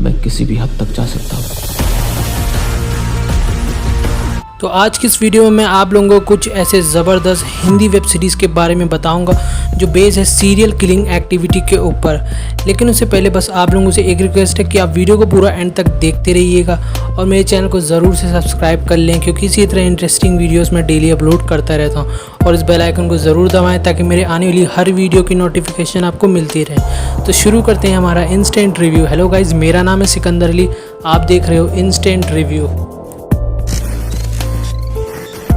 मैं किसी भी हद तक जा सकता हूँ। तो आज की इस वीडियो में मैं आप लोगों को कुछ ऐसे ज़बरदस्त हिंदी वेब सीरीज़ के बारे में बताऊंगा जो बेस है सीरियल किलिंग एक्टिविटी के ऊपर। लेकिन उससे पहले बस आप लोगों से एक रिक्वेस्ट है कि आप वीडियो को पूरा एंड तक देखते रहिएगा और मेरे चैनल को ज़रूर से सब्सक्राइब कर लें, क्योंकि इसी तरह इंटरेस्टिंग वीडियोस मैं डेली अपलोड करता रहता हूँ। और इस बेल आइकन को ज़रूर दबाएँ ताकि मेरे आने वाली हर वीडियो की नोटिफिकेशन आपको मिलती रहे। तो शुरू करते हैं हमारा इंस्टेंट रिव्यू। हेलो गाइज़, मेरा नाम है सिकंदर अली, आप देख रहे हो इंस्टेंट रिव्यू।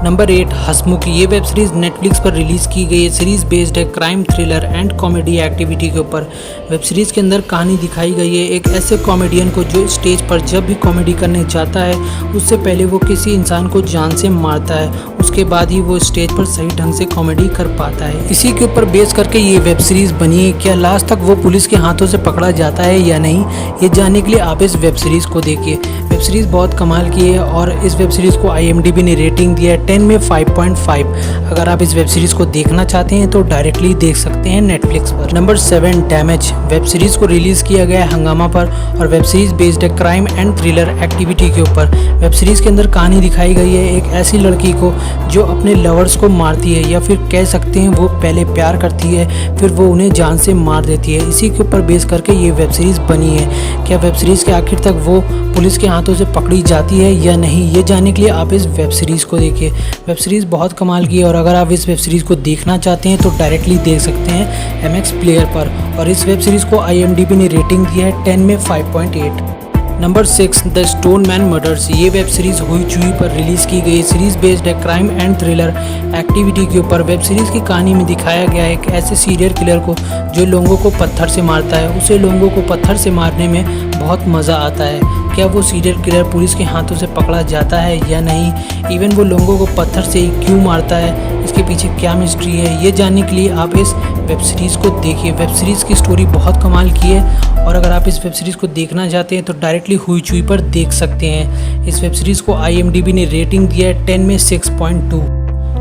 नंबर 8, हंसमुख। ये वेब सीरीज़ नेटफ्लिक्स पर रिलीज़ की गई है। सीरीज़ बेस्ड है crime thriller and comedy activity के ऊपर। वेब सीरीज़ के अंदर कहानी दिखाई गई है एक ऐसे कॉमेडियन को जो स्टेज पर जब भी कॉमेडी करने जाता है उससे पहले वो किसी इंसान को जान से मारता है, उसके बाद ही वो स्टेज पर सही ढंग से कॉमेडी कर पाता है। इसी के ऊपर बेस करके ये वेब सीरीज़ बनी है। क्या लास्ट तक वो पुलिस के हाथों से पकड़ा जाता है या नहीं, ये जानने के लिए आप इस वेब सीरीज़ को देखिए। वेब सीरीज़ बहुत कमाल की है और इस वेब सीरीज़ को IMDb ने रेटिंग दिया है 10 में 5.5। अगर आप इस वेब सीरीज़ को देखना चाहते हैं तो डायरेक्टली देख सकते हैं नेटफ्लिक्स पर। Number 7, damage. वेब सीरीज़ को रिलीज़ किया गया है हंगामा पर और वेब सीरीज़ बेस्ड है क्राइम एंड थ्रिलर एक्टिविटी के ऊपर। वेब सीरीज़ के अंदर कहानी दिखाई गई है एक ऐसी लड़की को जो अपने लवर्स को मारती है, या फिर कह सकते हैं वो पहले प्यार करती है फिर वो उन्हें जान से मार देती है। इसी के ऊपर बेस करके ये वेब सीरीज़ बनी है। क्या वेब सीरीज़ के आखिर तक वो पुलिस के हाथों से पकड़ी जाती है या नहीं, ये जानने के लिए आप इस वेब सीरीज़ को देखिए। वेब सीरीज़ बहुत कमाल की है और अगर आप इस वेब सीरीज़ को देखना चाहते हैं तो डायरेक्टली देख सकते हैं MX प्लेयर पर। और इस वेब सीरीज़ को IMDb ने रेटिंग दिया है 10 में 5.8। Number 6, the stone man murders. ये वेब सीरीज़ हुई चुई पर रिलीज़ की गई। सीरीज़ बेस्ड है क्राइम एंड थ्रिलर एक्टिविटी के ऊपर। वेब सीरीज़ की कहानी में दिखाया गया है एक ऐसे सीरियल किलर को जो लोगों को पत्थर से मारता है। उसे लोगों को पत्थर से मारने में बहुत मज़ा आता है। क्या वो सीरियल किलर पुलिस के हाथों से पकड़ा जाता है या नहीं, इवन वो लोगों को पत्थर से क्यों मारता है, इसके पीछे क्या मिस्ट्री है, ये जानने के लिए आप इस वेब सीरीज़ को देखिए। वेब सीरीज़ की स्टोरी बहुत कमाल की है और अगर आप इस वेब सीरीज़ को देखना चाहते हैं तो डायरेक्टली हुई चुई पर देख सकते हैं। इस वेब सीरीज़ को IMDb ने रेटिंग दिया है 10 में 6.2।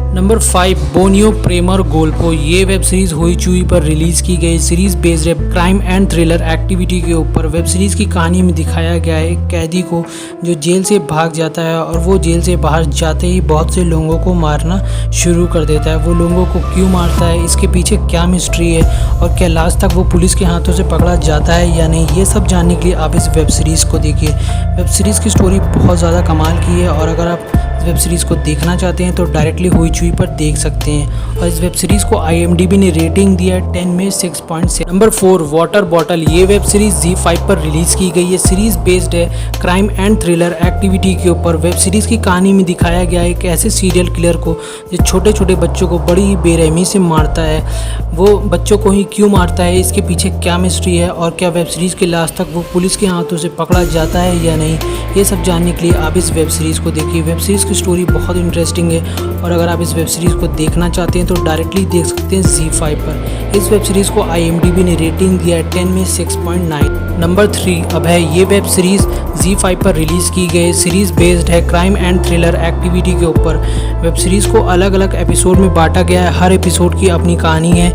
नंबर 5, बोनियो प्रेमर गोल्पो। ये वेब सीरीज़ हुई चुई पर रिलीज़ की गई। सीरीज़ बेस्ड है क्राइम एंड थ्रिलर एक्टिविटी के ऊपर। वेब सीरीज़ की कहानी में दिखाया गया है एक कैदी को जो जेल से भाग जाता है और वो जेल से बाहर जाते ही बहुत से लोगों को मारना शुरू कर देता है। वो लोगों को क्यों मारता है, इसके पीछे क्या मिस्ट्री है और क्या लास्ट तक वो पुलिस के हाथों से पकड़ा जाता है या नहीं, ये सब जानने के लिए आप इस वेब सीरीज़ को देखिए। वेब सीरीज़ की स्टोरी बहुत ज़्यादा कमाल की है और अगर आप वेब सीरीज़ को देखना चाहते हैं तो डायरेक्टली हुई चुई पर देख सकते हैं। और इस वेब सीरीज़ को IMDb ने रेटिंग दिया है 10 में 6.6। Number 4, water bottle. ये वेब सीरीज़ ZEE5 पर रिलीज़ की गई है। सीरीज़ बेस्ड है क्राइम एंड थ्रिलर एक्टिविटी के ऊपर। वेब सीरीज़ की कहानी में दिखाया गया है एक ऐसे सीरियल किलर को जो छोटे छोटे बच्चों को बड़ी ही बेरहमी से मारता है। वो बच्चों को ही क्यों मारता है, इसके पीछे क्या मिस्ट्री है और क्या वेब सीरीज़ के लास्ट तक वो पुलिस के हाथों से पकड़ा जाता है या नहीं, ये सब जानने के लिए आप इस वेब सीरीज़ को देखिए। वेब सीरीज़ की स्टोरी बहुत इंटरेस्टिंग है और अगर आप इस वेब सीरीज़ को देखना चाहते हैं तो डायरेक्टली देख सकते हैं ZEE5 पर। इस वेब सीरीज़ को IMDb ने रेटिंग दिया है 10 में 6.9। नंबर 3, अभय। ये वेब सीरीज़ ZEE5 पर रिलीज़ की गई। सीरीज़ बेस्ड है क्राइम एंड थ्रिलर एक्टिविटी के ऊपर। वेब सीरीज़ को अलग अलग एपिसोड में बांटा गया है। हर एपिसोड की अपनी कहानी है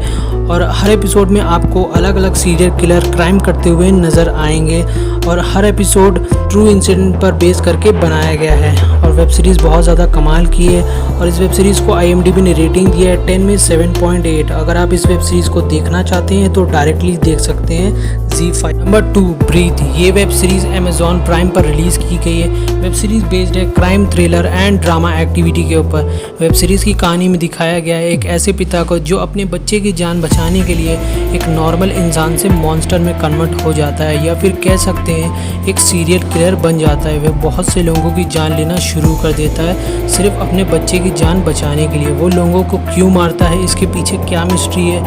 और हर एपिसोड में आपको अलग अलग सीरियल किलर क्राइम करते हुए नज़र आएंगे और हर एपिसोड ट्रू इंसिडेंट पर बेस करके बनाया गया है। और वेब सीरीज़ बहुत ज़्यादा कमाल की है और इस वेब सीरीज़ को IMDb ने रेटिंग दिया है 10 में 7.8। अगर आप इस वेब सीरीज़ को देखना चाहते हैं तो डायरेक्टली देख सकते हैं ZEE5। Number 2, breathe. ये वेब सीरीज़ Amazon प्राइम पर रिलीज़ की गई है। वेब सीरीज़ बेस्ड है crime thriller and drama activity के ऊपर। वेब सीरीज़ की कहानी में दिखाया गया है एक ऐसे पिता को जो अपने बच्चे की जान बचाने के लिए एक नॉर्मल इंसान से मॉन्स्टर में कन्वर्ट हो जाता है, या फिर कह सकते हैं एक सीरियल किलर बन जाता है। वह बहुत से लोगों की जान लेना शुरू कर देता है सिर्फ अपने बच्चे की जान बचाने के लिए। वो लोगों को क्यों मारता है, इसके पीछे क्या मिस्ट्री है,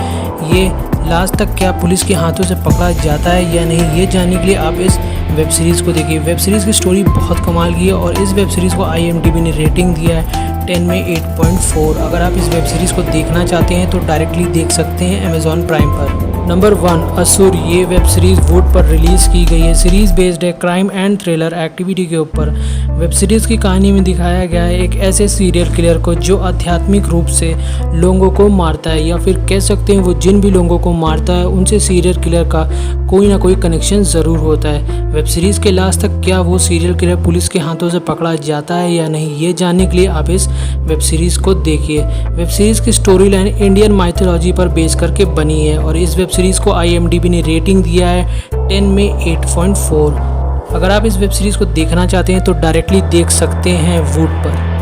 ये लास्ट तक क्या पुलिस के हाथों से पकड़ा जाता है या नहीं, ये जानने के लिए आप इस वेब सीरीज़ को देखिए। वेब सीरीज़ की स्टोरी बहुत कमाल की है और इस वेब सीरीज़ को IMDb ने रेटिंग दिया है 10 में 8.4। अगर आप इस वेब सीरीज़ को देखना चाहते हैं तो डायरेक्टली देख सकते हैं अमेजॉन प्राइम पर। नंबर 1 असुर, ये वेब सीरीज़ वूट पर रिलीज़ की गई है। सीरीज़ बेस्ड है क्राइम एंड थ्रिलर एक्टिविटी के ऊपर। वेब सीरीज़ की कहानी में दिखाया गया है एक ऐसे सीरियल किलर को जो आध्यात्मिक रूप से लोगों को मारता है, या फिर कह सकते हैं वो जिन भी लोगों को मारता है उनसे सीरियल किलर का कोई ना कोई कनेक्शन ज़रूर होता है। वेब सीरीज़ के लास्ट तक क्या वो सीरियल किलर पुलिस के हाथों से पकड़ा जाता है या नहीं, ये जानने के लिए आप इस वेब सीरीज़ को देखिए। वेब सीरीज़ की स्टोरी लाइन इंडियन माइथोलॉजी पर बेस करके बनी है और इस वेब सीरीज़ को IMDb ने रेटिंग दिया है 10 में 8.4। अगर आप इस वेब सीरीज़ को देखना चाहते हैं तो डायरेक्टली देख सकते हैं वूट पर।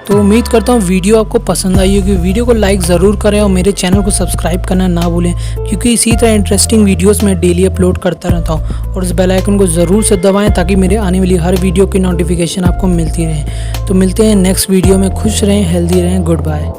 तो उम्मीद करता हूँ वीडियो आपको पसंद आई होगी। वीडियो को लाइक ज़रूर करें और मेरे चैनल को सब्सक्राइब करना ना भूलें, क्योंकि इसी तरह इंटरेस्टिंग वीडियोस मैं डेली अपलोड करता रहता हूँ। और इस बेल आइकन को ज़रूर से दबाएं ताकि मेरे आने वाली हर वीडियो की नोटिफिकेशन आपको मिलती रहे। तो मिलते हैं नेक्स्ट वीडियो में। खुश रहें, हेल्दी रहें, गुड बाय।